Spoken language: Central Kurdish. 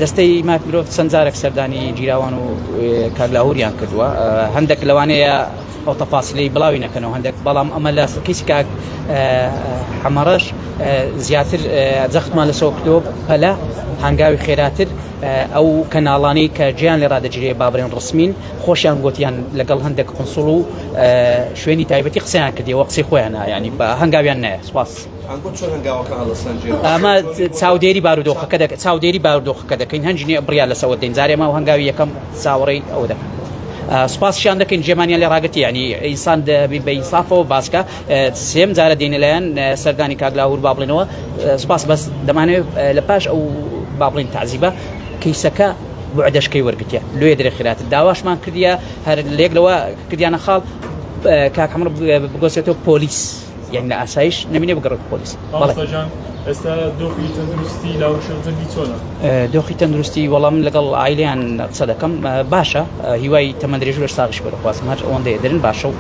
دەستەی ماک مرۆڤ چەند جارێک سەردانی جیراوان و کاگلاهوریان کردووە هەندێک لەوانەیە ئەو تەفاسیلەی بڵاوی نەکەنەوە هەندێک بەڵام ئەمە لە کەیسی کاک حەمەڕەش زیاتر جەختمان لەسەوە کردەوە پەلە هەنگاوی خێراتر ئەو کەناڵانەی کە گیان لێ ڕادەگیرێ با بڕێن ڕسمین خۆشیان گوتیان لەگەڵ هەندێک قنسوڵ و شوێنی تایبەتی قسەیان کردیەوە قسەی خۆیان ینی بە هەنگاویان نایە سوپاس ئەمە چاودێری بارودۆخەکە دەکەن چاودێری بارودۆخەکە دەکەین هەنجنی بڕیا لەسەوە دەین جارێ ما و هەنگاوی یەکەم چاوەڕێی ئەوە دەکەن سوپاسیان دەکەین جێمانیان لێ ڕاگەتی ینی ئینسان بە ئینسافەوە باسکە سێم جارە دێنە لایەن سەردانی کاگلاهور با بڵێنەوە سوپاس بەس دەمانێت لە پاش ئەو با بڵێن تعزیبە کەیسەکە بعدەشکەی وەرگتیە لێ درێ خێراتر داواشمان کردیە هەر لێک لەوە کردیانە خاڵ کاک حەمەڕ بگۆچێتەوە پۆلیس یعنی لە ئاسایش نەمینێ بگەڕێت پۆلیس ئێستا دۆخی تەندروستی لاوەشەوتەندی چۆنە؟ دۆخی تەندروستی وەڵام لەگەڵ ئایلیان قسە دەکەم باشە هیوای تەمەندرێژ لە ساغش بەرەخوازم هەر ئەوەندەیە دەرن باشە و